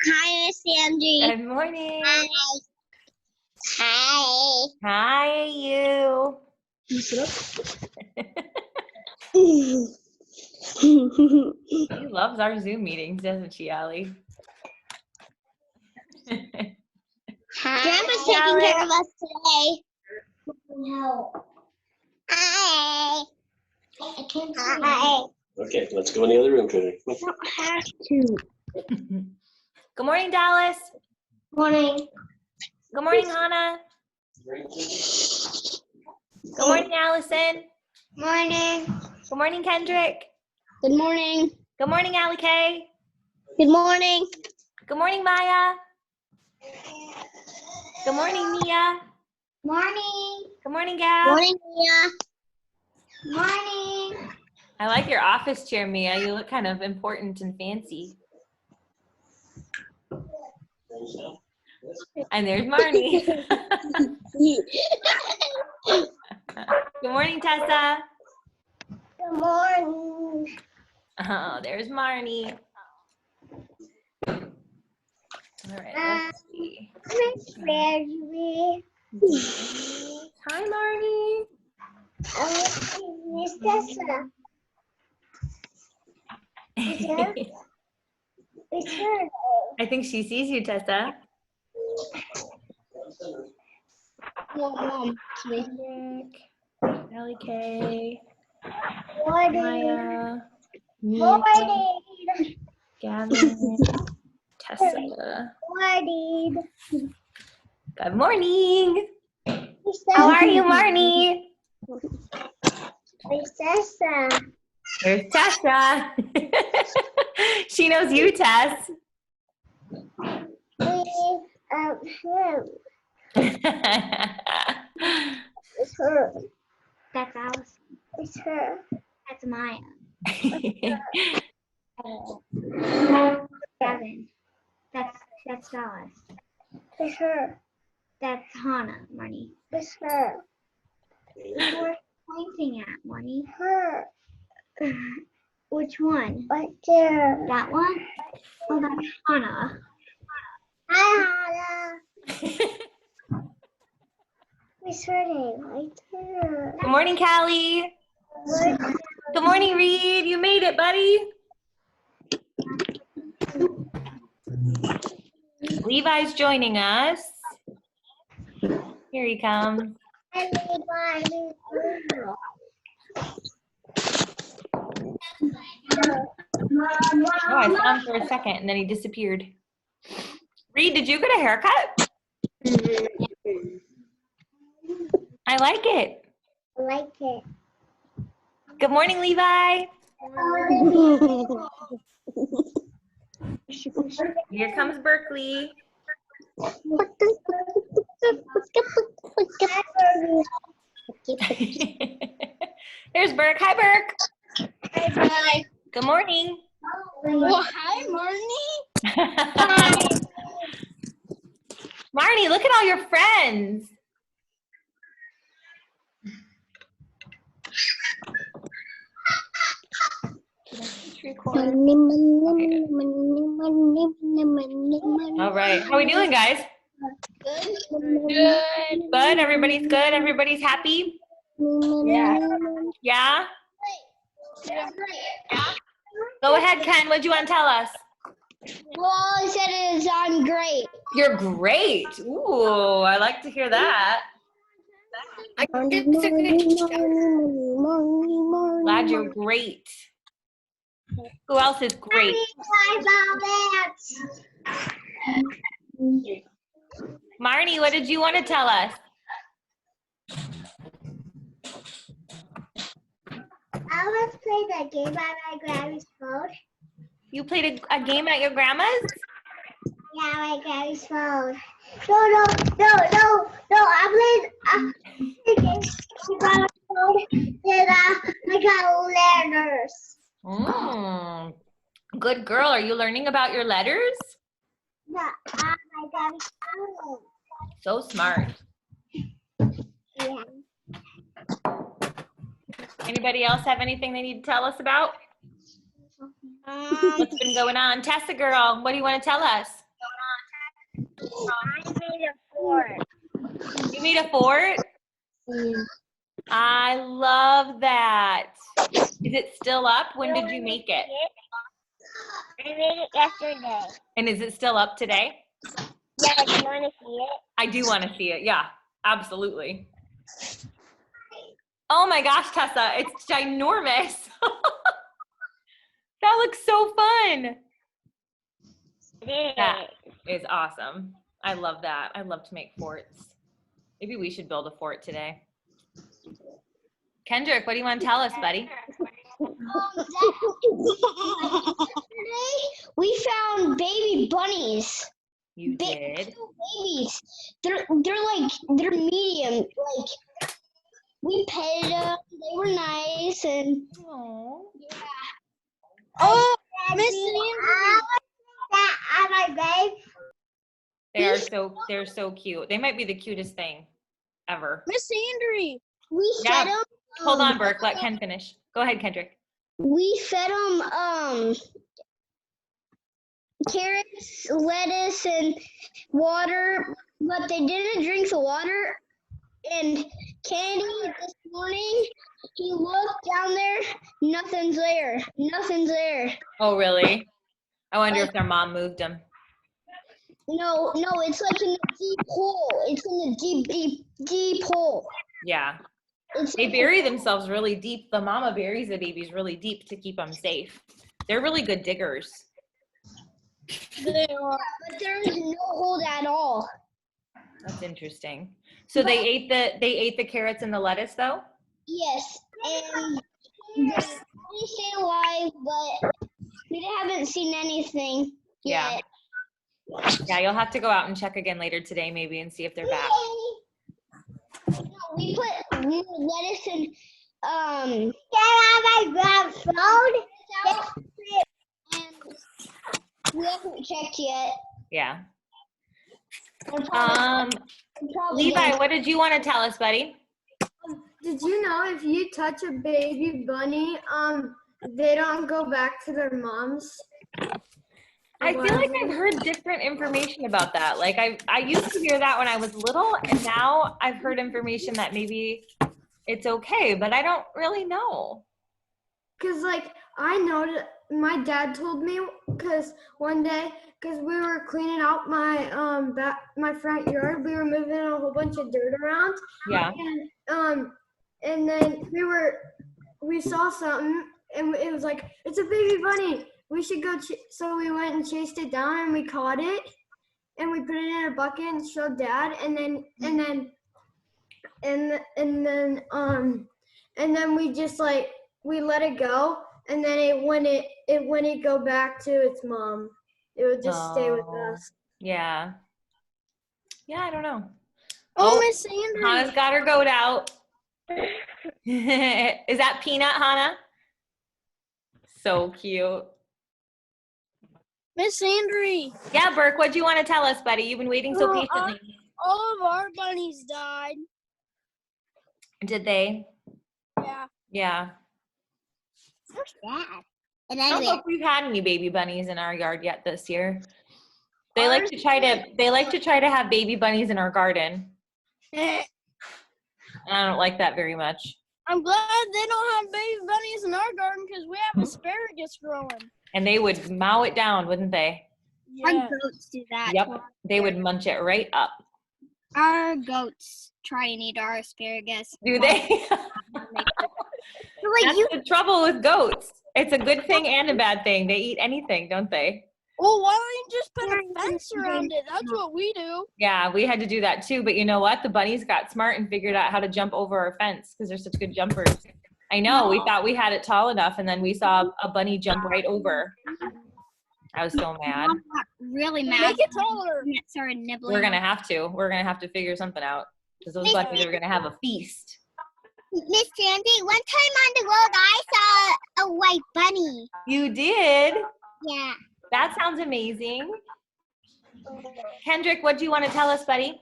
Hi, Miss Angie. Good morning. Hi. Hi. Hi, you. She loves our Zoom meetings, doesn't she, Allie? Grandpa's taking care of us today. No. Hi. I can't see. Hi. Okay, let's go in the other room, Trinity. I don't have to. Good morning, Dallas. Morning. Good morning, Hannah. Good morning, Allison. Morning. Good morning, Kendrick. Good morning. Good morning, Allie Kay. Good morning. Good morning, Maya. Good morning, Mia. Morning. Good morning, Gab. Morning, Mia. Morning. I like your office chair, Mia. You look kind of important and fancy. And there's Marnie. Good morning, Tessa. Good morning. Oh, there's Marnie. All right, let's see. Miss Mary. Hi, Marnie. Miss Tessa. It's her. I think she sees you, Tessa. Mom. Kendrick, Allie Kay, Morning. Maya, Mia, Morning. Gavin, Tessa. Morning. Good morning. How are you, Marnie? Miss Tessa. There's Tessa. She knows you, Tess. Him. It's her. That's Alice. It's her. That's Maya. Gavin. That's Dallas. It's her. That's Hannah, Marnie. It's her. We're pointing at Marnie. Her. Which one? Right there. That one? Oh, that's Hannah. Hi, Hannah. It's her name right there. Good morning, Callie. Good morning, Reed. You made it, buddy. Levi's joining us. Here he comes. Oh, I saw him for a second and then he disappeared. Reed, did you get a haircut? I like it. I like it. Good morning, Levi. Here comes Berkeley. There's Burke. Hi, Burke. Hi. Good morning. Well, hi, Marnie. Marnie, look at all your friends. All right. How are we doing, guys? Good. Good. Everybody's good. Everybody's happy. Yeah. Yeah. Go ahead, Ken. What do you want to tell us? Well, I said is I'm great. You're great. Ooh, I like to hear that. Glad you're great. Who else is great? Marnie, what did you want to tell us? I was playing that game on my grandma's phone. You played a game at your grandma's? Yeah, my grandma's phone. No. I played a game on my phone and I got letters. Good girl. Are you learning about your letters? Yeah, my grandma's phone. So smart. Yeah. Anybody else have anything they need to tell us about? What's been going on? Tessa girl, what do you want to tell us? I made a fort. You made a fort? I love that. Is it still up? When did you make it? I made it yesterday. And is it still up today? Yeah, do you want to see it? I do want to see it. Yeah, absolutely. Oh my gosh, Tessa, it's ginormous. That looks so fun. That is awesome. I love that. I love to make forts. Maybe we should build a fort today. Kendrick, what do you want to tell us, buddy? Yesterday, we found baby bunnies. You did? Babies. They're medium. Like, we petted them. They were nice and. Aww. Yeah. Oh, Miss that my babe. They're so cute. They might be the cutest thing ever. Miss Andrew. We Yeah. fed them. Hold on, Burke. Let Ken finish. Go ahead, Kendrick. We fed them carrots, lettuce, and water, but they didn't drink the water. And Candy, this morning, he looked down there, nothing's there. Nothing's there. Oh, really? I wonder if their mom moved them. No, it's like in a deep hole. It's in a deep hole. Yeah. It's They bury themselves really deep. The mama buries the babies really deep to keep them safe. They're really good diggers. They are, but there is no hole at all. That's interesting. So they ate the carrots and the lettuce though? Yes, and they stay alive, but we haven't seen anything Yeah. yet. Yeah, you'll have to go out and check again later today maybe and see if they're back. No, we put lettuce and Can I grab food? and we haven't checked yet. Yeah. We're probably Levi, what did you want to tell us, buddy? Did you know if you touch a baby bunny, they don't go back to their moms? I feel like I've heard different information about that. Like I used to hear that when I was little, and now I've heard information that maybe it's okay, but I don't really know. Cause like I know that my dad told me, cause one day, cause we were cleaning out my my front yard, we were moving a whole bunch of dirt around. Yeah. And then we saw something, and it was like, it's a baby bunny. We should go. So we went and chased it down, and we caught it, and we put it in a bucket and showed Dad, and then we just like we let it go, and then it wouldn't go back to its mom. It would just stay with us. Yeah. Yeah, I don't know. Oh, Miss Andrew. Hannah's got her goat out. Is that Peanut, Hannah? So cute. Miss Andrew. Yeah, Burke, what do you want to tell us, buddy? You've been waiting so patiently. All of our bunnies died. Did they? Yeah. Yeah. So sad. And I don't know if we've had any baby bunnies in our yard yet this year. They like to try to have baby bunnies in our garden. And I don't like that very much. I'm glad they don't have baby bunnies in our garden because we have asparagus growing. And they would mow it down, wouldn't they? Yeah. Our goats do that. Yep. They would munch it right up. Our goats try and eat our asparagus. Do they? That's the trouble with goats. It's a good thing and a bad thing. They eat anything, don't they? Well, why don't you just put a fence around it? That's what we do. Yeah, we had to do that too. But you know what? The bunnies got smart and figured out how to jump over our fence because they're such good jumpers. I know. We thought we had it tall enough, and then we saw a bunny jump right over. I was so mad. Really mad. Make it taller. Started nibbling. We're gonna have to. We're gonna have to figure something out because those bunnies are gonna have a feast. Miss Sandy, one time on the road, I saw a white bunny. You did? Yeah. That sounds amazing. Kendrick, what do you want to tell us, buddy?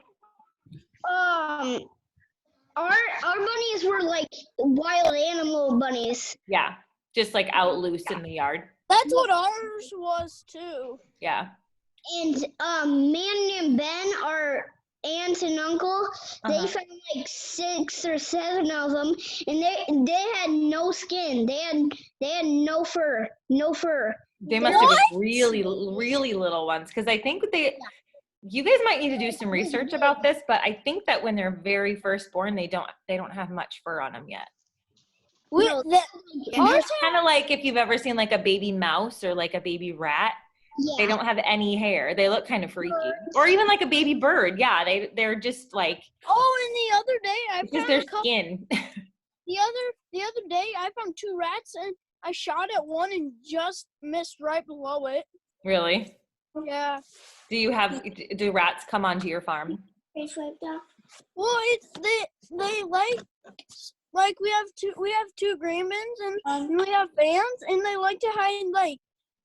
Our bunnies were like wild animal bunnies. Yeah, just like out loose in the yard. That's what ours was too. Yeah. man named Ben, our aunt and uncle, they found like 6 or 7 of them, and they had no skin. They had no fur, no fur. They must have been really, really little ones, because I think you guys might need to do some research about this, but I think that when they're very first born, they don't have much fur on them yet. It's kind of like if you've ever seen like a baby mouse or like a baby rat. Yeah. They don't have any hair. They look kind of freaky. Or even like a baby bird. Yeah, they're just like. Oh, and the other day I just found their skin. The other day I found 2 rats and I shot at one and just missed right below it. Really? Yeah. Do rats come onto your farm? Well, they like we have 2 green bins and we have fans and they like to hide like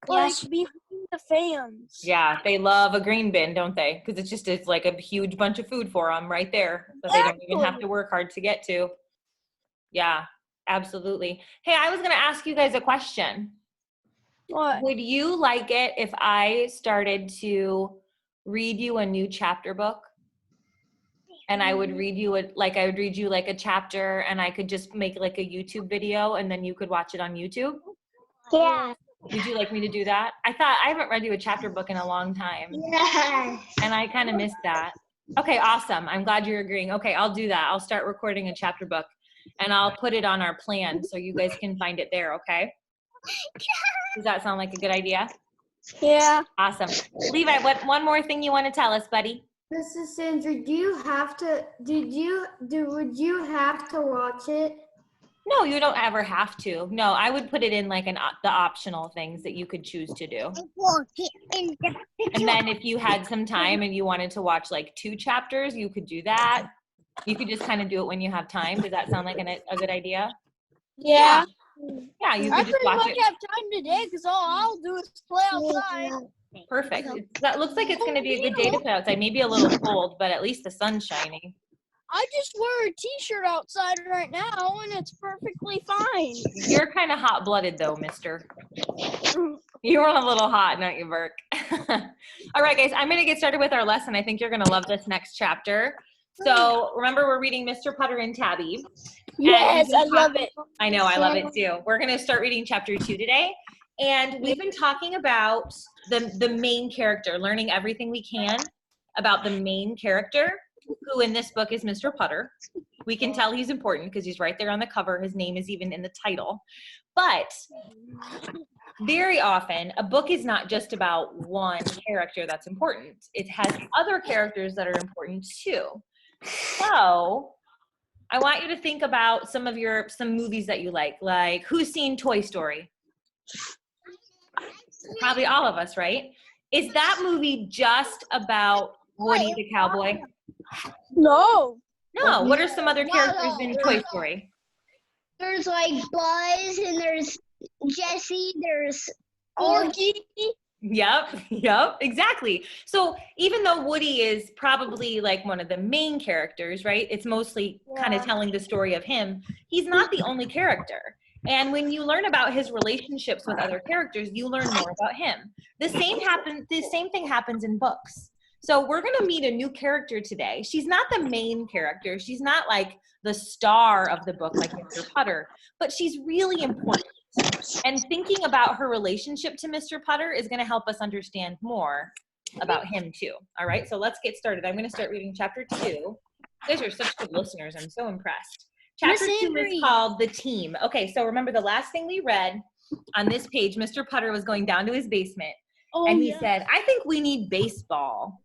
behind the fans. Yeah, they love a green bin, don't they? Because it's like a huge bunch of food for them right there, so they don't even have to work hard to get to. Yeah, absolutely. Hey, I was gonna ask you guys a question. What? Would you like it if I started to read you a new chapter book? And I would read you like a chapter, and I could just make like a YouTube video, and then you could watch it on YouTube? Yeah. Would you like me to do that? I haven't read you a chapter book in a long time. Yes. And I kind of missed that. Okay, awesome. I'm glad you're agreeing. Okay, I'll do that. I'll start recording a chapter book, and I'll put it on our plan so you guys can find it there, okay? Does that sound like a good idea? Yeah. Awesome. Levi, one more thing you want to tell us, buddy? Mrs. Sandra, would you have to watch it? No, you don't ever have to. No, I would put it in like the optional things that you could choose to do. And then if you had some time and you wanted to watch like 2 chapters, you could do that. You could just kind of do it when you have time. Does that sound like a good idea? Yeah. Yeah, you I could just pretty watch much it. have time today because all I'll do is play outside. Perfect. That looks like it's going to be a good day to play outside. Maybe a little cold, but at least the sun's shining. I just wear a t-shirt outside right now and it's perfectly fine. You're kind of hot-blooded though, mister. You're a little hot, don't you, Burke? All right, guys, I'm going to get started with our lesson. I think you're going to love this next chapter. So remember, we're reading Mr. Putter and Tabby. Yes, I love it. I know, I love it too. We're going to start reading chapter 2 today. And we've been talking about the main character, learning everything we can about the main character, who in this book is Mr. Putter. We can tell he's important because he's right there on the cover. His name is even in the title. But very often, a book is not just about one character that's important. It has other characters that are important too. So I want you to think about some movies that you like who's seen Toy Story? Probably all of us, right? Is that movie just about Woody the cowboy? No. No. What are some other characters in Toy Story? There's like Buzz, and there's Jesse, there's Orky. Yep, exactly. So even though Woody is probably like one of the main characters, right? It's mostly kind of telling the story of him. He's not the only character. And when you learn about his relationships with other characters, you learn more about him. The same thing happens in books. So we're going to meet a new character today. She's not the main character. She's not like the star of the book like Mr. Putter, but she's really important. And thinking about her relationship to Mr. Putter is going to help us understand more about him too. All right, so let's get started. I'm going to start reading chapter 2. You guys are such good listeners. I'm so impressed. Chapter 2 is called The Team. Okay, so remember the last thing we read on this page, Mr. Putter was going down to his basement and he said, I think we need baseball.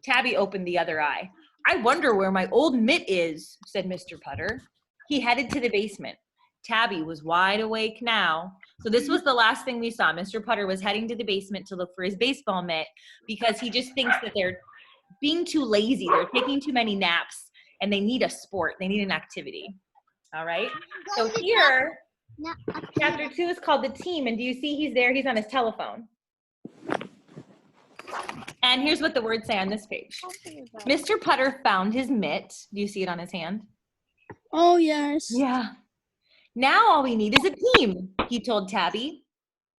Tabby opened the other eye. I wonder where my old mitt is, said Mr. Putter. He headed to the basement. Tabby was wide awake now. So this was the last thing we saw. Mr. Putter was heading to the basement to look for his baseball mitt because he just thinks that they're being too lazy. They're taking too many naps and they need a sport. They need an activity. All right. So here, chapter 2 is called The Team. And do you see he's there? He's on his telephone. And here's what the words say on this page. Mr. Putter found his mitt. Do you see it on his hand? Oh, yes. Yeah. Now all we need is a team, he told Tabby.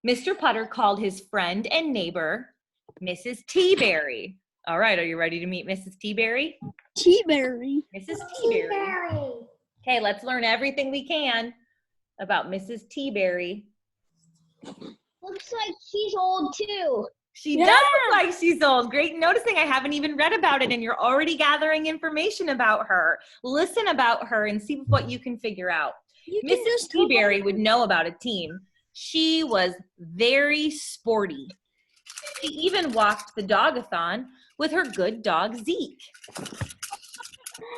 Mr. Putter called his friend and neighbor, Mrs. T-Berry. All right, are you ready to meet Mrs. T-Berry? T-Berry. Mrs. T-Berry. Okay, let's learn everything we can about Mrs. T-Berry. Looks like she's old too. She does look like she's old. Great noticing. I haven't even read about it, and you're already gathering information about her. Listen about her and see what you can figure out. Mrs. T-Berry would know about a team. She was very sporty. She even walked the dog-a-thon with her good dog, Zeke.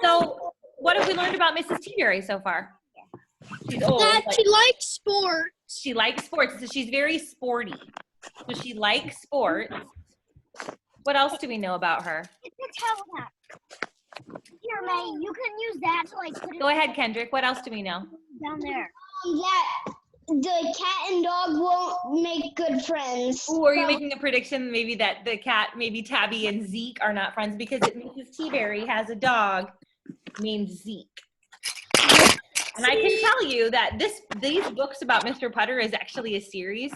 So what have we learned about Mrs. T-Berry so far? She's old. That she likes sports. She likes sports, so she's very sporty. So she likes sports. What else do we know about her? It's a towel hat. Here, May, you can use that to like put it Go ahead, Kendrick. What else do we know? down there. That the cat and dog won't make good friends. Ooh, are you making a prediction maybe that the cat, maybe Tabby and Zeke are not friends because Mrs. T-Berry has a dog named Zeke. And I can tell you that these books about Mr. Putter is actually a series.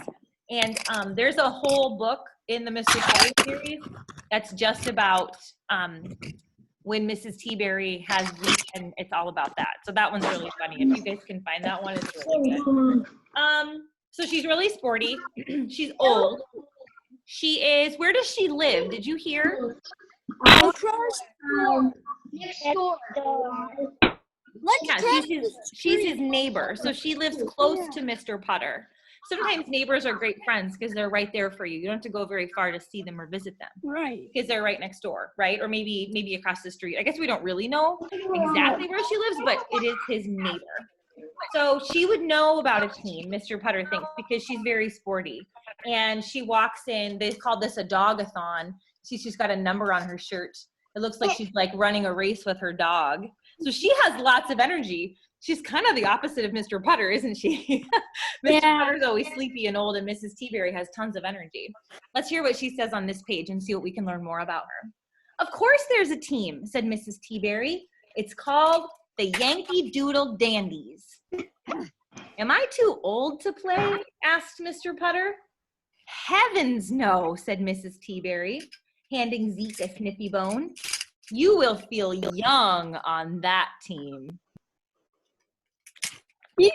And there's a whole book in the Mr. Putter series that's just about when Mrs. T-Berry has Zeke, and it's all about that. So that one's really funny. If you guys can find that one, it's really good. So she's really sporty. She's old. She is, where does she live? Did you hear? Across Next door. Yeah, she's his neighbor. So she lives close to Mr. Putter. Sometimes neighbors are great friends because they're right there for you. You don't have to go very far to see them or visit them. Right. Because they're right next door, right? Or maybe across the street. I guess we don't really know exactly where she lives, but it is his neighbor. So she would know about a team, Mr. Putter thinks, because she's very sporty. And she walks in, they call this a dog-a-thon. She's got a number on her shirt. It looks like she's like running a race with her dog. So she has lots of energy. She's kind of the opposite of Mr. Putter, isn't she? Mr. Putter's always sleepy and old, and Mrs. T-Berry has tons of energy. Let's hear what she says on this page and see what we can learn more about her. Of course there's a team, said Mrs. T-Berry. It's called the Yankee Doodle Dandies. Am I too old to play? Asked Mr. Putter. Heavens no, said Mrs. T-Berry, handing Zeke a sniffy bone. You will feel young on that team. Did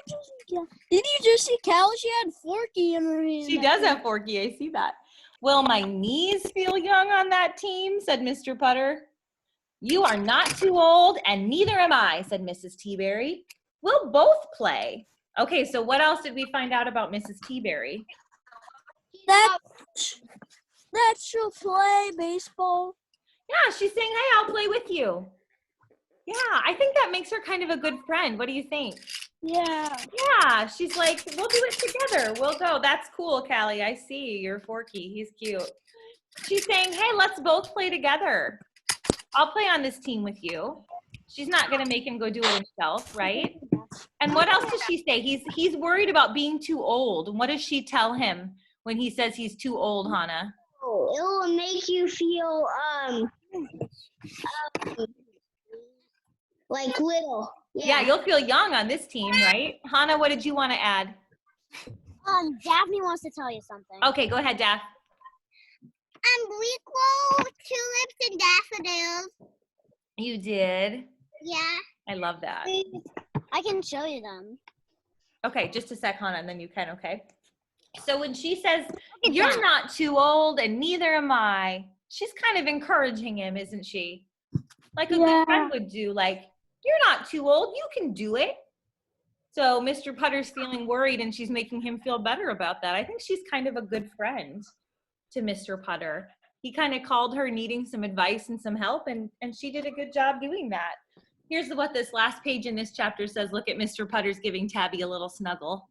you just see Callie? She had Forky in her hand. She does have Forky, I see that. Will my knees feel young on that team, said Mr. Putter. You are not too old, and neither am I, said Mrs. T-Berry. We'll both play. Okay, so what else did we find out about Mrs. T-Berry? That she'll play baseball. Yeah, she's saying, hey, I'll play with you. Yeah, I think that makes her kind of a good friend. What do you think? Yeah. Yeah, she's like, we'll do it together. We'll go. That's cool, Callie. I see. You're Forky. He's cute. She's saying, hey, let's both play together. I'll play on this team with you. She's not going to make him go do it himself, right? And what else does she say? He's worried about being too old. And what does she tell him when he says he's too old, Hannah? It will make you feel like little. Yeah, you'll feel young on this team, right? Hannah, what did you want to add? Daphne wants to tell you something. Okay, go ahead, Daph. We grow tulips and daffodils. You did? Yeah. I love that. I can show you them. Okay, just a sec, Hannah, and then you can, okay? So when she says, you're not too old and neither am I, she's kind of encouraging him, isn't she? Like a good friend would do, like, you're not too old, you can do it. So Mr. Putter's feeling worried and she's making him feel better about that. I think she's kind of a good friend to Mr. Putter. He kind of called her needing some advice and some help, and she did a good job doing that. Here's what this last page in this chapter says. Look at Mr. Putter's giving Tabby a little snuggle.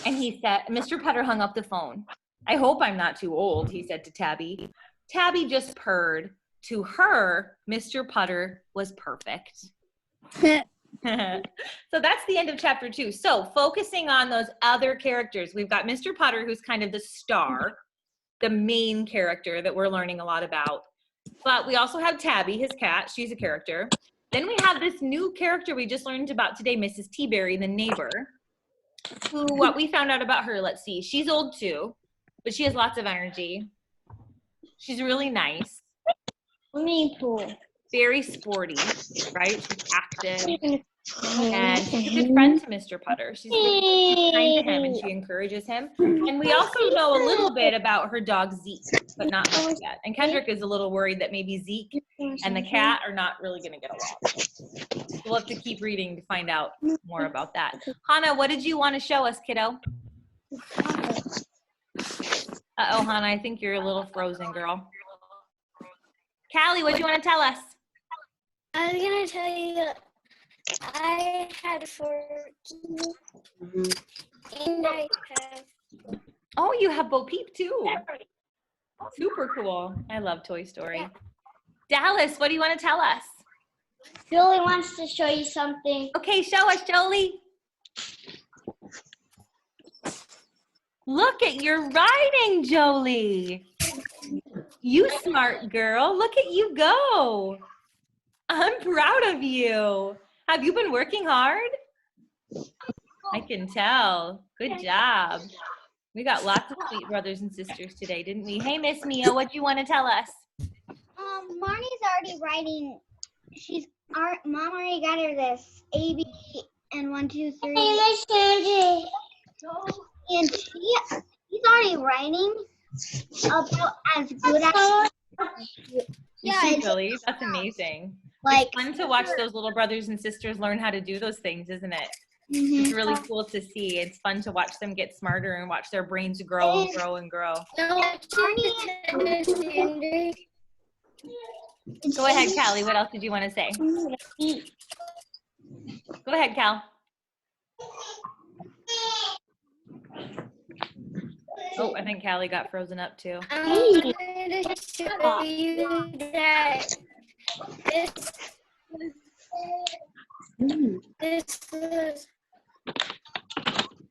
And he said, Mr. Putter hung up the phone. I hope I'm not too old, he said to Tabby. Tabby just purred. To her, Mr. Putter was perfect. So that's the end of chapter 2. So focusing on those other characters, we've got Mr. Putter, who's kind of the star, the main character that we're learning a lot about. But we also have Tabby, his cat. She's a character. Then we have this new character we just learned about today, Mrs. T-Berry, the neighbor, who, what we found out about her, let's see. She's old too, but she has lots of energy. She's really nice, Swimming pool. very sporty, right? She's active, and she's a good friend to Mr. Putter. She's really kind to him, and she encourages him. And we also know a little bit about her dog Zeke, but not much yet. And Kendrick is a little worried that maybe Zeke and the cat are not really going to get along. We'll have to keep reading to find out more about that. Hannah, what did you want to show us, kiddo? Uh-oh, Hannah, I think you're a little frozen, girl. Callie, what do you want to tell us? I was gonna tell you that I had 14 and I have Oh, you have Bo Peep too. Super cool. I love Toy Story. Dallas, what do you want to tell us? Julie wants to show you something. Okay, show us, Jolie. Look at your writing, Jolie. You smart girl. Look at you go. I'm proud of you. Have you been working hard? I can tell. Good job. We got lots of sweet brothers and sisters today, didn't we? Hey, Miss Mia, what do you want to tell us? Marnie's already writing. Mom already got her this A, B, and 1, 2, 3. And she's already writing about as good as. You see, Jolie? That's amazing. It's fun to watch those little brothers and sisters learn how to do those things, isn't it? It's really cool to see. It's fun to watch them get smarter and watch their brains grow and grow and grow. Go ahead, Callie. What else did you want to say? Go ahead, Cal. Oh, I think Callie got frozen up too. I'm going to show you that this was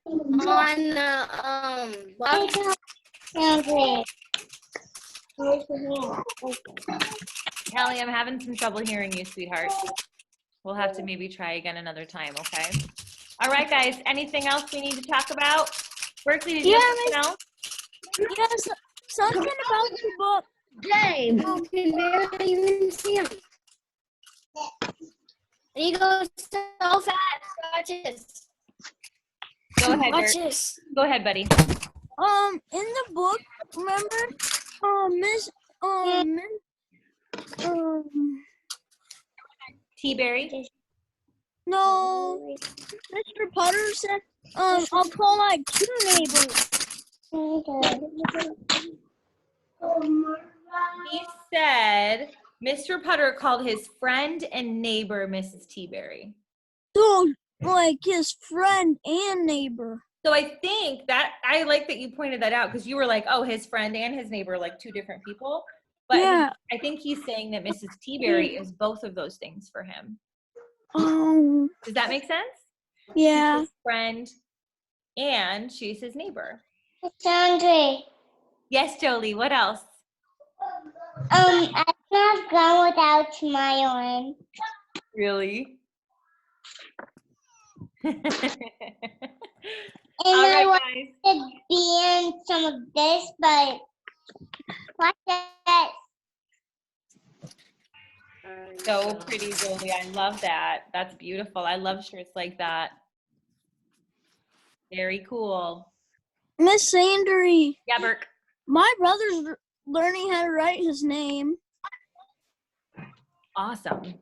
on the box. Callie, I'm having some trouble hearing you, sweetheart. We'll have to maybe try again another time, okay? All right, guys. Anything else we need to talk about? Berkeley, did you have something else? Yes, something about the book. James. You can barely even see him. He goes so fast. Watch this. Go ahead, Watch Bert. this. Go ahead, buddy. In the book, remember, T-Berry. no, Mr. Potter said, I'll call like 2 neighbors. He said Mr. Putter called his friend and neighbor Mrs. T-Berry. So, like his friend and neighbor. So I think that, I like that you pointed that out because you were like, oh, his friend and his neighbor are like 2 different people. But Yeah. I think he's saying that Mrs. T-Berry is both of those things for him. Does that make sense? Yeah. She's his friend and she's his neighbor. Sandra, Yes, Jolie, what else? I can't go without my own. Really? All And I right, want guys. to be in some of this, but what's that? So pretty, Jolie. I love that. That's beautiful. I love shirts like that. Very cool. Miss Sandry, Yeah, Burke. my brother's learning how to write his name. Awesome. Here.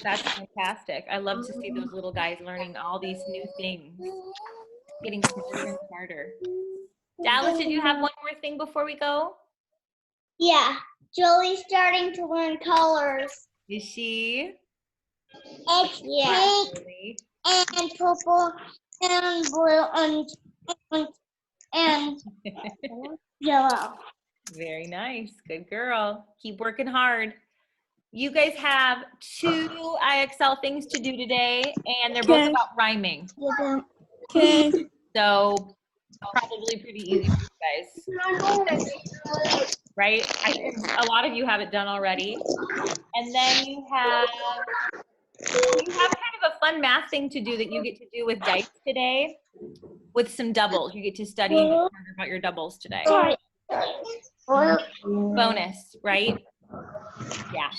That's fantastic. I love to see those little guys learning all these new things, getting smarter and smarter. Dallas, did you have one more thing before we go? Yeah, Julie's starting to learn colors. Is she? It's pink Really? and purple and blue and yellow. Very nice. Good girl. Keep working hard. You guys have 2 IXL things to do today, and they're both Okay. about rhyming. Okay. So probably pretty easy for you guys, right? I think a lot of you have it done already. And then you have kind of a fun math thing to do that you get to do with dice today, with some doubles. You get to study and get smarter about your doubles today. Bonus, right? Yeah.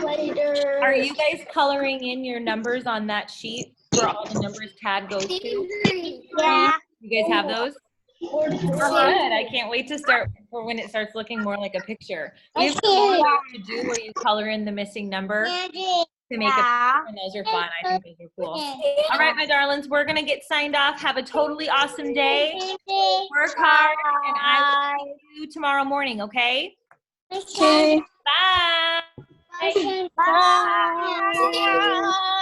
Later. Are you guys coloring in your numbers on that sheet where all the numbers Tad goes to? Yeah. You guys have those? Good. I can't wait to start for when it starts looking more like a picture. We have some to do where you color in the missing number to make a, and those are fun. I think those are cool. All right, my darlings, we're gonna get signed off. Have a totally awesome day. Work hard, and I will see you tomorrow morning. Okay? Okay. Bye. Bye.